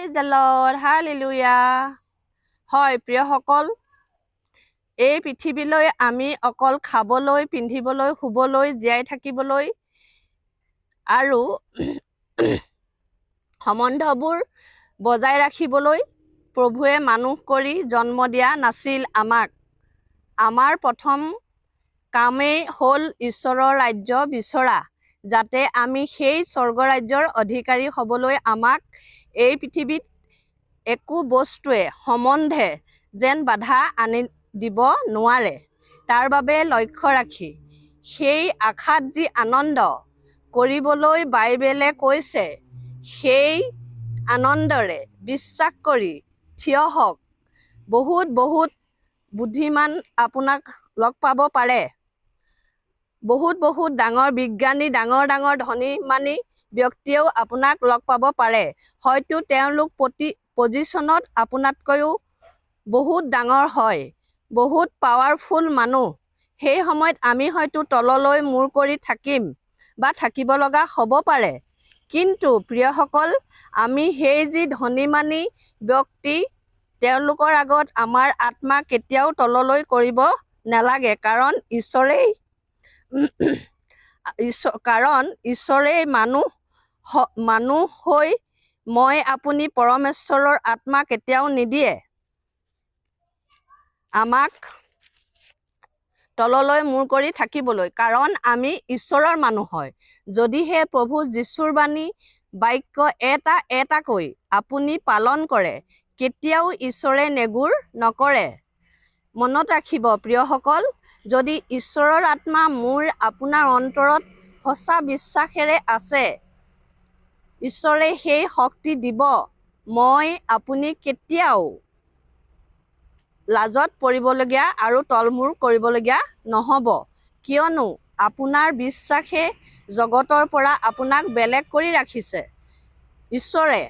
Praise the Lord, hallelujah. হয় প্ৰিয়সকল, এই পৃথিৱীলৈ আমি অকল খাবলৈ, পিন্ধিবলৈ, শুবলৈ, জীয়াই থাকিবলৈ আৰু সম্বন্ধবোৰ বজাই ৰাখিবলৈ প্ৰভুৱে মানুহ কৰি জন্ম দিয়া নাছিল আমাক। আমাৰ প্ৰথম কামেই হ'ল ঈশ্বৰৰ ৰাজ্য বিচৰা, যাতে আমি সেই স্বৰ্গৰাজ্যৰ অধিকাৰী হ'বলৈ আমাক এই পৃথিৱীত একো বস্তুৱে সম্বন্ধে যেন বাধা আনি দিব নোৱাৰে, তাৰ বাবে লক্ষ্য ৰাখি সেই আশাত যি আনন্দ কৰিবলৈ বাইবেলে কৈছে, সেই আনন্দৰে বিশ্বাস কৰি থিয় হওক। বহুত বুদ্ধিমান আপোনাক লগ পাব পাৰে, বহুত ডাঙৰ বিজ্ঞানী, ডাঙৰ ধনী ব্যক্তিয়েও আপোনাক লগ পাব পাৰে। হয়তো তেওঁলোক পজিশ্যনত আপোনাতকৈও বহুত ডাঙৰ হয়, বহুত পাৱাৰফুল মানুহ। সেই সময়ত আমি হয়তো তললৈ মূৰ কৰি থাকিম বা থাকিব লগা হ'ব পাৰে। কিন্তু প্ৰিয়সকল, আমি সেই যি ধনী ব্যক্তি, তেওঁলোকৰ আগত আমাৰ আত্মা কেতিয়াও তললৈ কৰিব নালাগে, কাৰণ ঈশ্বৰেই মানুহ হৈ মই আপুনি পৰমেশ্বৰৰ আত্মা কেতিয়াও নিদিয়ে আমাক তললৈ মূৰ কৰি থাকিবলৈ, কাৰণ আমি ঈশ্বৰৰ মানুহ হয়। যদিহে প্ৰভু যীশুৰ বাক্য এটাকৈ আপুনি পালন কৰে, কেতিয়াও ঈশ্বৰে নেগুৰ নকৰে। মনত ৰাখিব প্ৰিয়সকল, যদি ঈশ্বৰৰ আত্মা আপোনাৰ অন্তৰত সঁচা বিশ্বাসেৰে আছে, ঈশ্বৰে সেই শক্তি দিব। মই আপুনি কেতিয়াও লাজত পৰিবলগীয়া আৰু তলমূৰ কৰিবলগীয়া নহ'ব, কিয়নো আপোনাৰ বিশ্বাসে জগতৰ পৰা আপোনাক বেলেগ কৰি ৰাখিছে। ঈশ্বৰে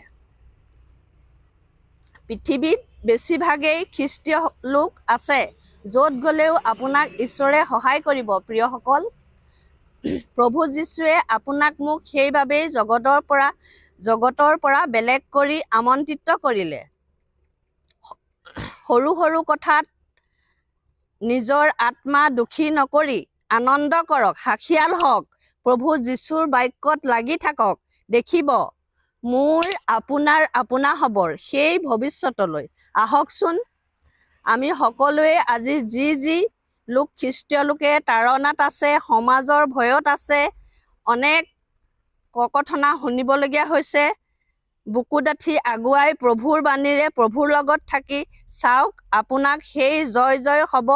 পৃথিৱীত বেছিভাগেই খ্ৰীষ্টীয় লোক আছে, য'ত গ'লেও আপোনাক ঈশ্বৰে সহায় কৰিব। প্ৰিয়সকল, প্ৰভু যীশুৱে আপোনাক মোক সেইবাবেই জগতৰ পৰা বেলেগ কৰি আমন্ত্ৰিত কৰিলে। সৰু কথাত নিজৰ আত্মা দুখী নকৰি আনন্দ কৰক, সাক্ষীয়াল হওক, প্ৰভু যীশুৰ বাক্যত লাগি থাকক। দেখিব মোৰ আপোনা হ'বৰ সেই ভৱিষ্যতলৈ। আহকচোন, আমি সকলোৱে আজি যি লোক খ্ৰীষ্টীয় লোকে তাড়নাত আছে, সমাজৰ ভয়ত আছে, অনেক ককথনা শুনিবলগীয়া হৈছে, বুকু ডাঠি আগুৱাই প্ৰভুৰ বাণীৰে প্ৰভুৰ লগত থাকি চাওক, আপোনাক সেই জয় হ'ব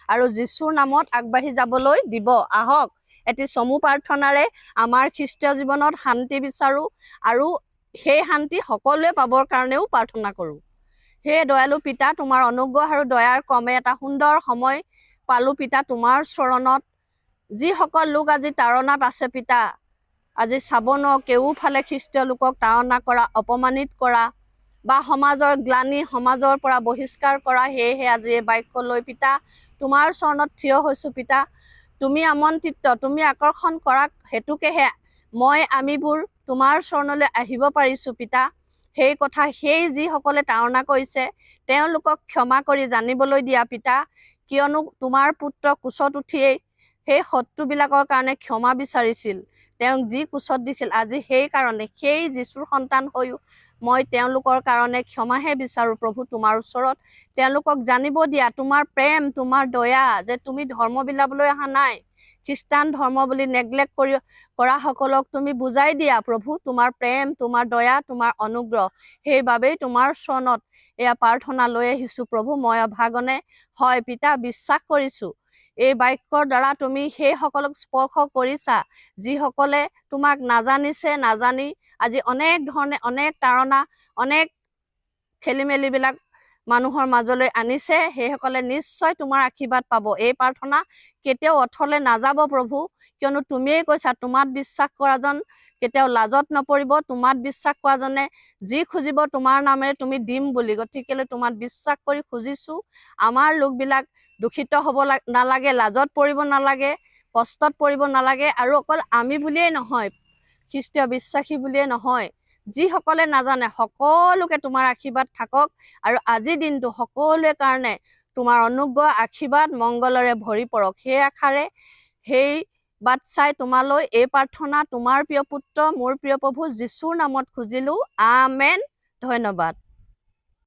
আৰু যীশুৰ নামত আগবাঢ়ি যাবলৈ দিব। আহক, এটি চমু প্ৰাৰ্থনাৰে আমাৰ খ্ৰীষ্টীয় জীৱনত শান্তি বিচাৰো আৰু সেই শান্তি সকলোৱে পাবৰ কাৰণেও প্ৰাৰ্থনা কৰোঁ। হে দয়ালু পিতা, তোমাৰ অনুগ্ৰহ আৰু দয়াৰ ক্ৰমে এটা সুন্দৰ সময় পালো পিতা, তোমাৰ চৰণত। যিসকল লোক আজি তাড়নাত আছে পিতা, আজি চাব নোৱাৰো কেওফালে খ্ৰীষ্টীয় লোকক তাড়না কৰা, অপমানিত কৰা বা সমাজৰ গ্লানি, সমাজৰ পৰা বহিষ্কাৰ কৰা, সেয়েহে আজি এই বাক্য লৈ পিতা তোমাৰ চৰণত থিয় হৈছো পিতা। তুমি আমন্ত্ৰিত, তুমি আকৰ্ষণ কৰা হেতুকেহে আমিবোৰ তোমাৰ চৰণলৈ আহিব পাৰিছো পিতা। সেই যিসকলে তাড়না কৰিছে, তেওঁলোকক ক্ষমা কৰি জানিবলৈ দিয়া পিতা, কিয়নো তোমাৰ পুত্ৰ কোচত উঠিয়েই সেই শত্ৰুবিলাকৰ কাৰণে ক্ষমা বিচাৰিছিল, তেওঁক যি কোচত দিছিল। আজি সেই যীশুৰ সন্তান হৈও মই তেওঁলোকৰ কাৰণে ক্ষমাহে বিচাৰো প্ৰভু তোমাৰ ওচৰত। তেওঁলোকক জানিব দিয়া তোমাৰ প্ৰেম, তোমাৰ দয়া, যে তুমি ধৰ্ম বিলাবলৈ অহা নাই, খ্ৰীষ্টান ধৰ্ম বুলি নেগলেক্ট কৰা সকলক তুমি বুজাই দিয়া প্ৰভু, তোমাৰ প্ৰেম, তোমাৰ দয়া, তোমাৰ অনুগ্ৰহ। সেইবাবেই তোমাৰ চৰণত এয়া প্ৰাৰ্থনা লৈ আহিছো প্ৰভু। মই অভাগনে হয় পিতা, বিশ্বাস কৰিছো এই বাক্যৰ দ্বাৰা তুমি সেই সকলক স্পৰ্শ কৰিছা, যিসকলে তোমাক নাজানি আজি অনেক ধৰণে অনেক তাড়না, অনেক খেলি মেলিবিলাক মানুহৰ মাজলৈ আনিছে। সেইসকলে নিশ্চয় তোমাৰ আশীৰ্বাদ পাব। এই প্ৰাৰ্থনা কেতিয়াও অথলে নাযাব প্ৰভু, কিয়নো তুমিয়ে কৈছা তোমাত বিশ্বাস কৰাজন কেতিয়াও লাজত নপৰিব। তোমাত বিশ্বাস কৰাজনে যি খুজিব তোমাৰ নামেৰে তুমি দিম বুলি। গতিকে তোমাত বিশ্বাস কৰি খুজিছো, আমাৰ লোকবিলাক দূষিত হ'ব নালাগে, লাজত পৰিব নালাগে, কষ্টত পৰিব নালাগে। আৰু অকল আমি বুলিয়েই নহয়, খ্ৰীষ্টীয় বিশ্বাসী বুলিয়ে নহয়, যিসকলে নাজানে সকলোকে তোমাৰ আশীৰ্বাদ থাকক আৰু আজিৰ দিনটো সকলোৰে কাৰণে তোমাৰ অনুগ্ৰহ আশীৰ্বাদ মংগলৰে ভৰি পৰক। সেই আশাৰে সেই বাট চাই তোমালৈ এই প্ৰাৰ্থনা তোমাৰ প্ৰিয় পুত্ৰ মোৰ প্ৰিয় প্ৰভু যীশুৰ নামত খুজিলো। আমেন। ধন্যবাদ।